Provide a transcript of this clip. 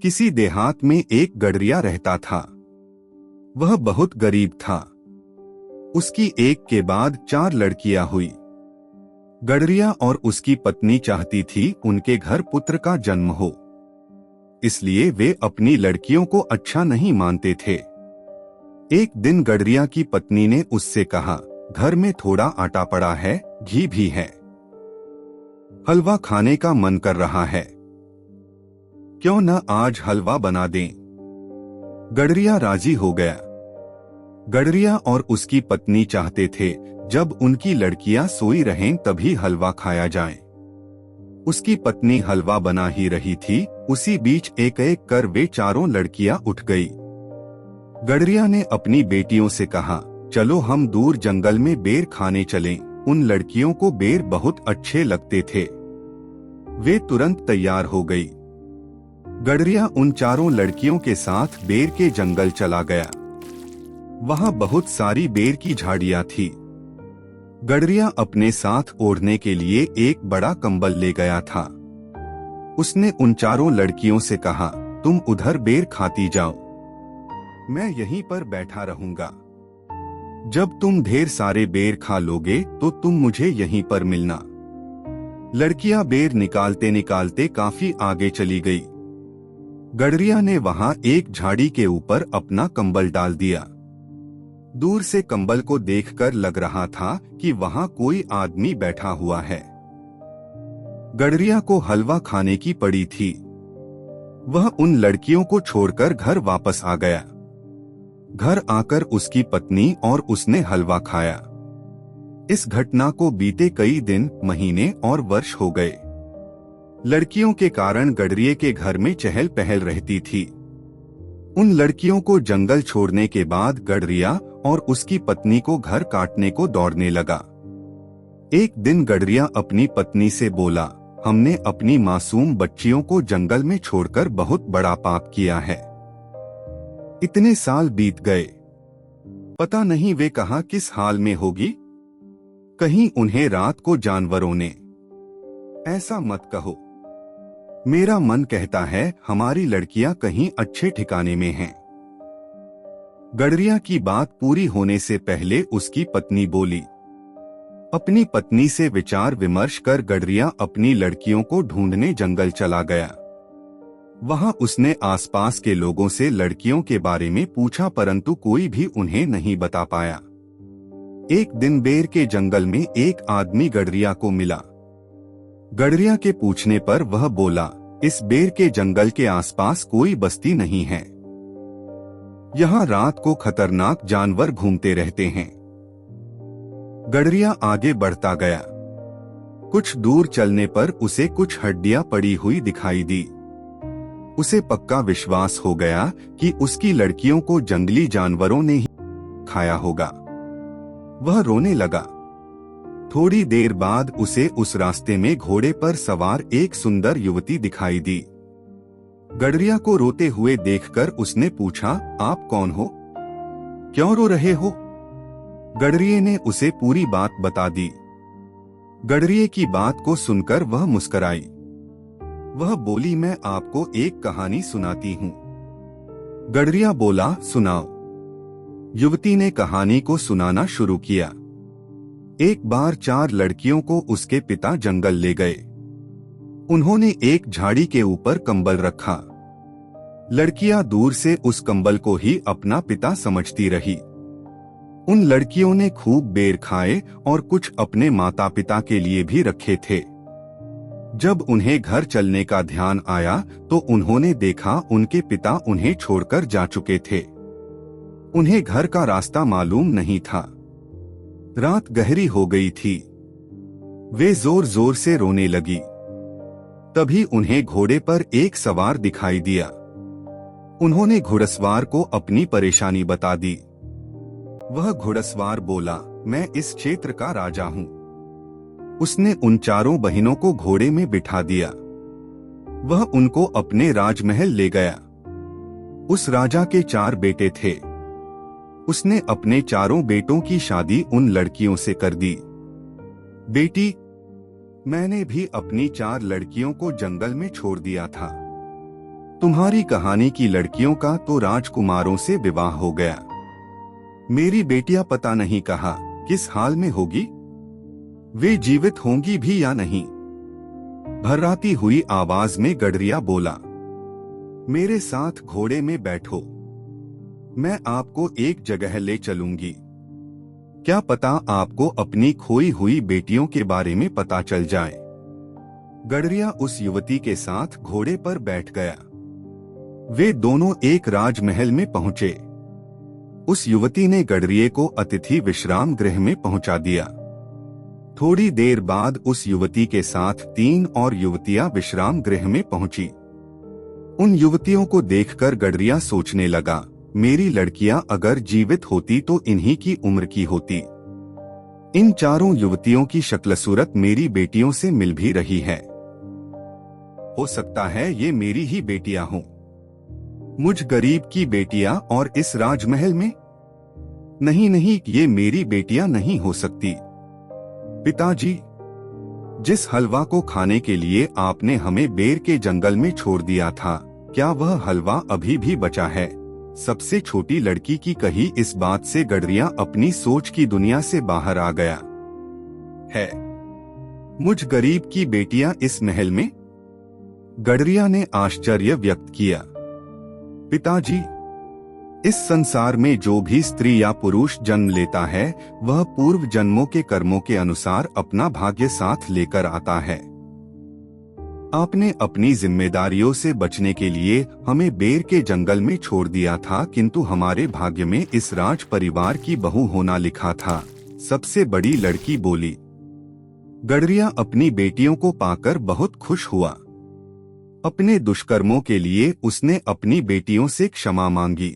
किसी देहात में एक गडरिया रहता था। वह बहुत गरीब था। उसकी एक के बाद 4 लड़कियां हुई। गडरिया और उसकी पत्नी चाहती थी उनके घर पुत्र का जन्म हो, इसलिए वे अपनी लड़कियों को अच्छा नहीं मानते थे। एक दिन गडरिया की पत्नी ने उससे कहा, घर में थोड़ा आटा पड़ा है, घी भी है, हलवा खाने का मन कर रहा है, क्यों न आज हलवा बना दें। गडरिया राजी हो गया। गडरिया और उसकी पत्नी चाहते थे जब उनकी लड़कियां सोई रहें तभी हलवा खाया जाए। उसकी पत्नी हलवा बना ही रही थी, उसी बीच एक एक कर वे 4 लड़कियां उठ गई। गडरिया ने अपनी बेटियों से कहा, चलो हम दूर जंगल में बेर खाने चलें। उन लड़कियों को बेर बहुत अच्छे लगते थे। वे तुरंत तैयार हो गई। गडरिया उन 4 लड़कियों के साथ बेर के जंगल चला गया। वहां बहुत सारी बेर की झाड़ियां थी। गडरिया अपने साथ ओढ़ने के लिए एक बड़ा कंबल ले गया था। उसने उन 4 लड़कियों से कहा, तुम उधर बेर खाती जाओ, मैं यहीं पर बैठा रहूंगा। जब तुम ढेर सारे बेर खा लोगे तो तुम मुझे यहीं पर मिलना। लड़कियां बेर निकालते निकालते काफी आगे चली गई। गडरिया ने वहां एक झाड़ी के ऊपर अपना कंबल डाल दिया। दूर से कंबल को देखकर लग रहा था कि वहां कोई आदमी बैठा हुआ है। गडरिया को हलवा खाने की पड़ी थी। वह उन लड़कियों को छोड़कर घर वापस आ गया। घर आकर उसकी पत्नी और उसने हलवा खाया। इस घटना को बीते कई दिन, महीने और वर्ष हो गए। लड़कियों के कारण गडरिये के घर में चहल पहल रहती थी। उन लड़कियों को जंगल छोड़ने के बाद गडरिया और उसकी पत्नी को घर काटने को दौड़ने लगा। एक दिन गडरिया अपनी पत्नी से बोला, हमने अपनी मासूम बच्चियों को जंगल में छोड़कर बहुत बड़ा पाप किया है। इतने साल बीत गए, पता नहीं वे कहां किस हाल में होगी। कहीं उन्हें रात को जानवरों ने। ऐसा मत कहो, मेरा मन कहता है हमारी लड़कियां कहीं अच्छे ठिकाने में हैं। गडरिया की बात पूरी होने से पहले उसकी पत्नी बोली। अपनी पत्नी से विचार विमर्श कर गडरिया अपनी लड़कियों को ढूंढने जंगल चला गया। वहां उसने आसपास के लोगों से लड़कियों के बारे में पूछा, परंतु कोई भी उन्हें नहीं बता पाया। एक दिन बेर के जंगल में एक आदमी गडरिया को मिला। गडरिया के पूछने पर वह बोला, इस बेर के जंगल के आसपास कोई बस्ती नहीं है। यहाँ रात को खतरनाक जानवर घूमते रहते हैं। गडरिया आगे बढ़ता गया। कुछ दूर चलने पर उसे कुछ हड्डियां पड़ी हुई दिखाई दी। उसे पक्का विश्वास हो गया कि उसकी लड़कियों को जंगली जानवरों ने ही खाया होगा। वह रोने लगा। थोड़ी देर बाद उसे उस रास्ते में घोड़े पर सवार एक सुंदर युवती दिखाई दी। गडरिया को रोते हुए देखकर उसने पूछा, आप कौन हो? क्यों रो रहे हो? गडरिये ने उसे पूरी बात बता दी। गडरिये की बात को सुनकर वह मुस्कुराई। वह बोली, मैं आपको एक कहानी सुनाती हूँ। गडरिया बोला, सुनाओ। युवती ने कहानी को सुनाना शुरू किया। एक बार 4 लड़कियों को उसके पिता जंगल ले गए। उन्होंने एक झाड़ी के ऊपर कंबल रखा। लड़कियां दूर से उस कंबल को ही अपना पिता समझती रही। उन लड़कियों ने खूब बेर खाए और कुछ अपने माता पिता के लिए भी रखे थे। जब उन्हें घर चलने का ध्यान आया तो उन्होंने देखा उनके पिता उन्हें छोड़कर जा चुके थे। उन्हें घर का रास्ता मालूम नहीं था। रात गहरी हो गई थी। वे जोर जोर से रोने लगी। तभी उन्हें घोड़े पर एक सवार दिखाई दिया। उन्होंने घुड़सवार को अपनी परेशानी बता दी। वह घुड़सवार बोला, मैं इस क्षेत्र का राजा हूँ। उसने उन 4 बहनों को घोड़े में बिठा दिया। वह उनको अपने राजमहल ले गया। उस राजा के 4 बेटे थे। उसने अपने 4 बेटों की शादी उन लड़कियों से कर दी। बेटी, मैंने भी अपनी 4 लड़कियों को जंगल में छोड़ दिया था। तुम्हारी कहानी की लड़कियों का तो राजकुमारों से विवाह हो गया। मेरी बेटियां पता नहीं कहा किस हाल में होगी, वे जीवित होंगी भी या नहीं। भर्राती हुई आवाज में गडरिया बोला, मेरे साथ घोड़े में बैठो, मैं आपको एक जगह ले चलूंगी। क्या पता आपको अपनी खोई हुई बेटियों के बारे में पता चल जाए। गडरिया उस युवती के साथ घोड़े पर बैठ गया। वे दोनों एक राजमहल में पहुंचे। उस युवती ने गडरिये को अतिथि विश्राम गृह में पहुंचा दिया। थोड़ी देर बाद उस युवती के साथ 3 और युवतियां विश्राम गृह में पहुंची। उन युवतियों को देखकर गडरिया सोचने लगा, मेरी लड़कियां अगर जीवित होती तो इन्हीं की उम्र की होती। इन चारों युवतियों की शक्ल सूरत मेरी बेटियों से मिल भी रही है। हो सकता है ये मेरी ही बेटियां हों। मुझ गरीब की बेटियां और इस राजमहल में? नहीं नहीं, ये मेरी बेटियां नहीं हो सकती। पिताजी, जिस हलवा को खाने के लिए आपने हमें बेर के जंगल में छोड़ दिया था, क्या वह हलवा अभी भी बचा है? सबसे छोटी लड़की की कही इस बात से गडरिया अपनी सोच की दुनिया से बाहर आ गया। है मुझ गरीब की बेटियां इस महल में? गडरिया ने आश्चर्य व्यक्त किया। पिताजी, इस संसार में जो भी स्त्री या पुरुष जन्म लेता है वह पूर्व जन्मों के कर्मों के अनुसार अपना भाग्य साथ लेकर आता है। आपने अपनी जिम्मेदारियों से बचने के लिए हमें बेर के जंगल में छोड़ दिया था, किंतु हमारे भाग्य में इस राज परिवार की बहू होना लिखा था, सबसे बड़ी लड़की बोली। गडरिया अपनी बेटियों को पाकर बहुत खुश हुआ। अपने दुष्कर्मों के लिए उसने अपनी बेटियों से क्षमा मांगी।